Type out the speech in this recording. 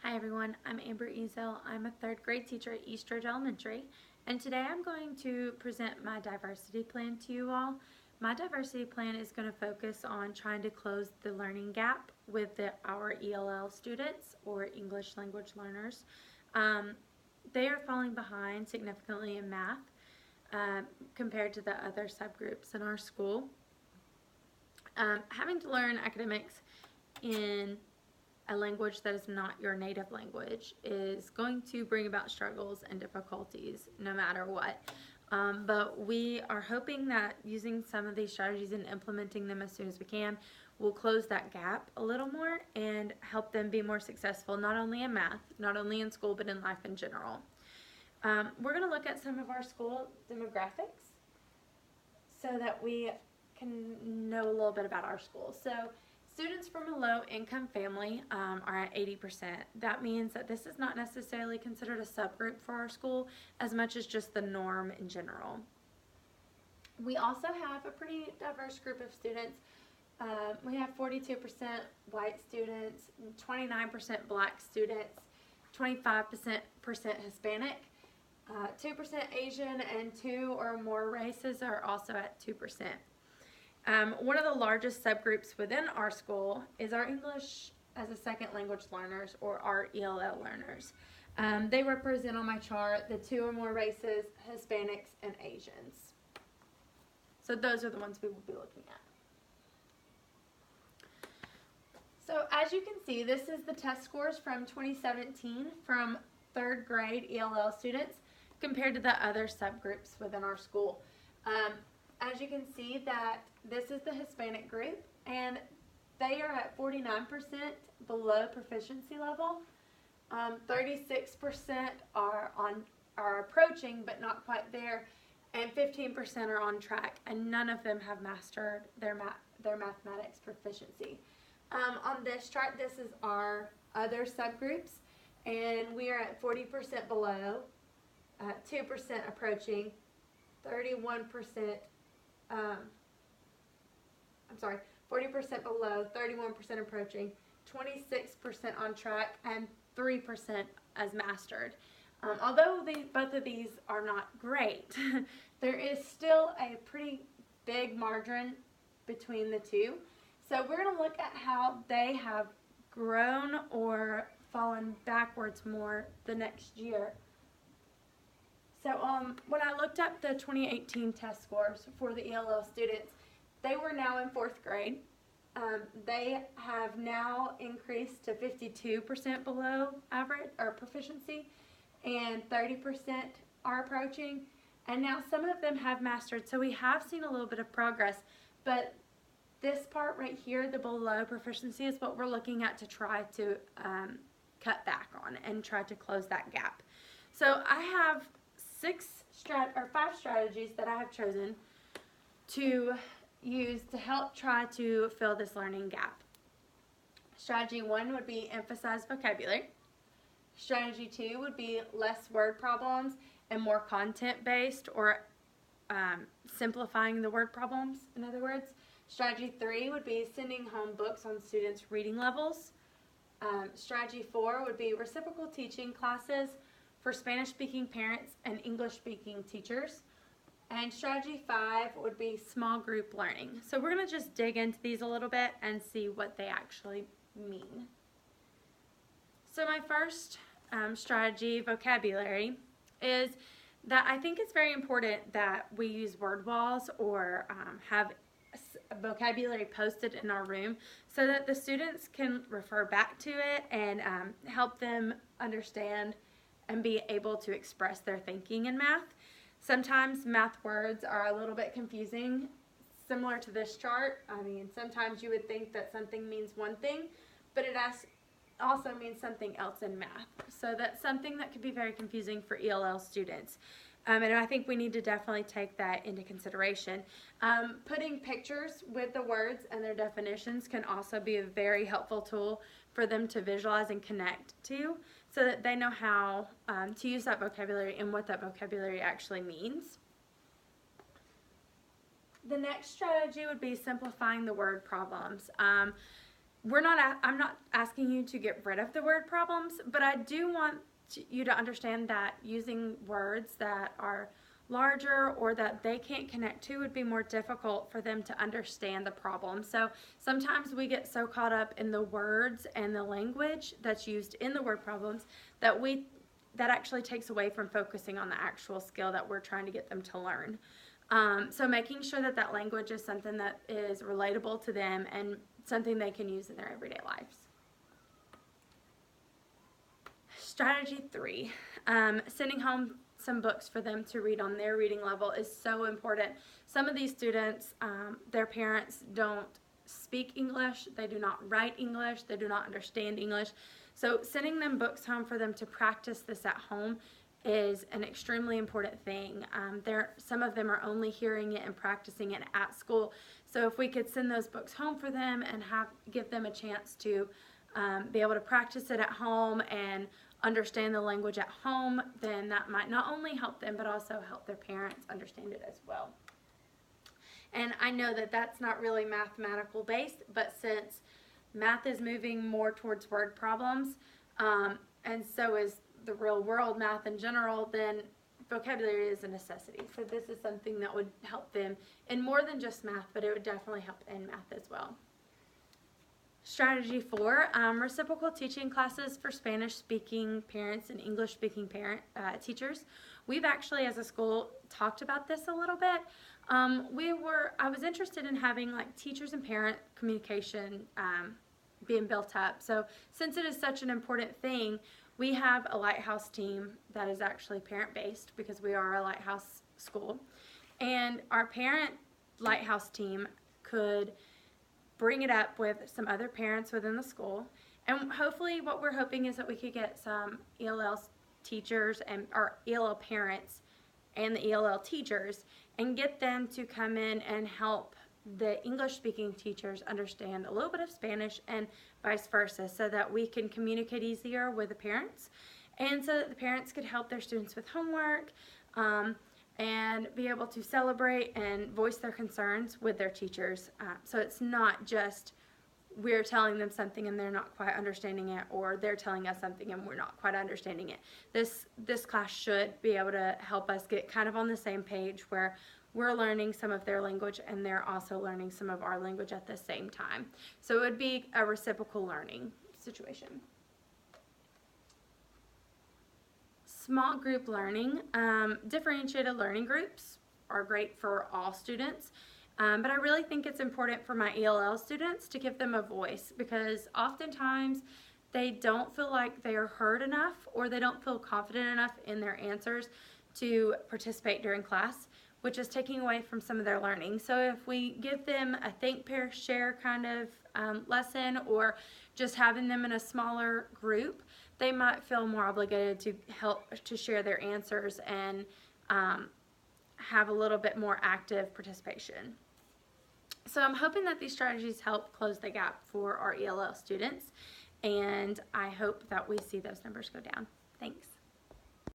Hi everyone, I'm Amber Ezell. I'm a third grade teacher at Eastridge Elementary, and today I'm going to present my diversity plan to you all. My diversity plan is going to focus on trying to close the learning gap with our ELL students or English language learners. They are falling behind significantly in math compared to the other subgroups in our school. Having to learn academics in a language that is not your native language is going to bring about struggles and difficulties no matter what. But we are hoping that using some of these strategies and implementing them as soon as we can will close that gap a little more and help them be more successful, not only in math, not only in school, but in life in general. We're going to look at some of our school demographics so that we can know a little bit about our school. So students from a low-income family are at 80%. That means that this is not necessarily considered a subgroup for our school as much as just the norm in general. We also have a pretty diverse group of students. We have 42% white students, 29% black students, 25% Hispanic, 2% Asian, and 2 or more races are also at 2%. One of the largest subgroups within our school is our English as a second language learners, or our ELL learners. They represent on my chart the 2 or more races, Hispanics, and Asians. So those are the ones we will be looking at. So as you can see, this is the test scores from 2017 from 3rd grade ELL students compared to the other subgroups within our school. As you can see that this is the Hispanic group, and they are at 49% below proficiency level. 36% are approaching but not quite there, and 15% are on track, and none of them have mastered their mathematics proficiency. On this chart, this is our other subgroups, and we are at 40% below, 2% approaching, 40% below, 31% approaching, 26% on track, and 3% as mastered. Although both of these are not great, there is still a pretty big margin between the two. So we're going to look at how they have grown or fallen backwards more the next year. So when I looked up the 2018 test scores for the ELL students, they were now in 4th grade. They have now increased to 52% below average or proficiency, and 30% are approaching, and now some of them have mastered. So we have seen a little bit of progress, but this part right here, the below proficiency, is what we're looking at to try to cut back on and try to close that gap. So I have 5 strategies that I have chosen to use to help try to fill this learning gap. Strategy 1 would be emphasize vocabulary. Strategy 2 would be less word problems and more content-based, or simplifying the word problems, in other words. Strategy 3 would be sending home books on students' reading levels. Strategy 4 would be reciprocal teaching classes for Spanish-speaking parents and English-speaking teachers. And strategy 5 would be small group learning. So we're going to just dig into these a little bit and see what they actually mean. So my first strategy, vocabulary, is that I think it's very important that we use word walls or have vocabulary posted in our room so that the students can refer back to it and help them understand and be able to express their thinking in math. Sometimes math words are a little bit confusing, similar to this chart. I mean, sometimes you would think that something means one thing, but it also means something else in math. So that's something that could be very confusing for ELL students. And I think we need to definitely take that into consideration. Putting pictures with the words and their definitions can also be a very helpful tool for them to visualize and connect to, so that they know how to use that vocabulary and what that vocabulary actually means. The next strategy would be simplifying the word problems. I'm not asking you to get rid of the word problems, but I do want you to understand that using words that are larger or that they can't connect to would be more difficult for them to understand the problem. So sometimes we get so caught up in the words and the language that's used in the word problems that actually takes away from focusing on the actual skill that we're trying to get them to learn. So making sure that that language is something that is relatable to them and something they can use in their everyday lives. Strategy 3, sending home some books for them to read on their reading level is so important. Some of these students, their parents don't speak English, they do not write English, they do not understand English. So sending them books home for them to practice this at home is an extremely important thing. Some of them are only hearing it and practicing it at school. So if we could send those books home for them and give them a chance to be able to practice it at home and understand the language at home, then that might not only help them but also help their parents understand it as well. And I know that that's not really mathematical based, but since math is moving more towards word problems, and so is the real world math in general, then vocabulary is a necessity. So this is something that would help them in more than just math, but it would definitely help in math as well. Strategy 4, reciprocal teaching classes for Spanish-speaking parents and English-speaking teachers. We've actually, as a school, talked about this a little bit. I was interested in having like teachers and parent communication being built up. So since it is such an important thing, we have a Lighthouse team that is actually parent-based because we are a Lighthouse school. And our parent Lighthouse team could bring it up with some other parents within the school, and hopefully what we're hoping is that we could get some ELL teachers or ELL parents and the ELL teachers and get them to come in and help the English speaking teachers understand a little bit of Spanish and vice versa, so that we can communicate easier with the parents and so that the parents could help their students with homework and be able to celebrate and voice their concerns with their teachers. So it's not just we're telling them something and they're not quite understanding it, or they're telling us something and we're not quite understanding it. This class should be able to help us get kind of on the same page where we're learning some of their language and they're also learning some of our language at the same time. So it would be a reciprocal learning situation. Small group learning. Differentiated learning groups are great for all students, but I really think it's important for my ELL students to give them a voice, because oftentimes they don't feel like they are heard enough, or they don't feel confident enough in their answers to participate during class, which is taking away from some of their learning. So if we give them a think, pair, share kind of lesson, or just having them in a smaller group, they might feel more obligated to help to share their answers and have a little bit more active participation. So I'm hoping that these strategies help close the gap for our ELL students, and I hope that we see those numbers go down. Thanks.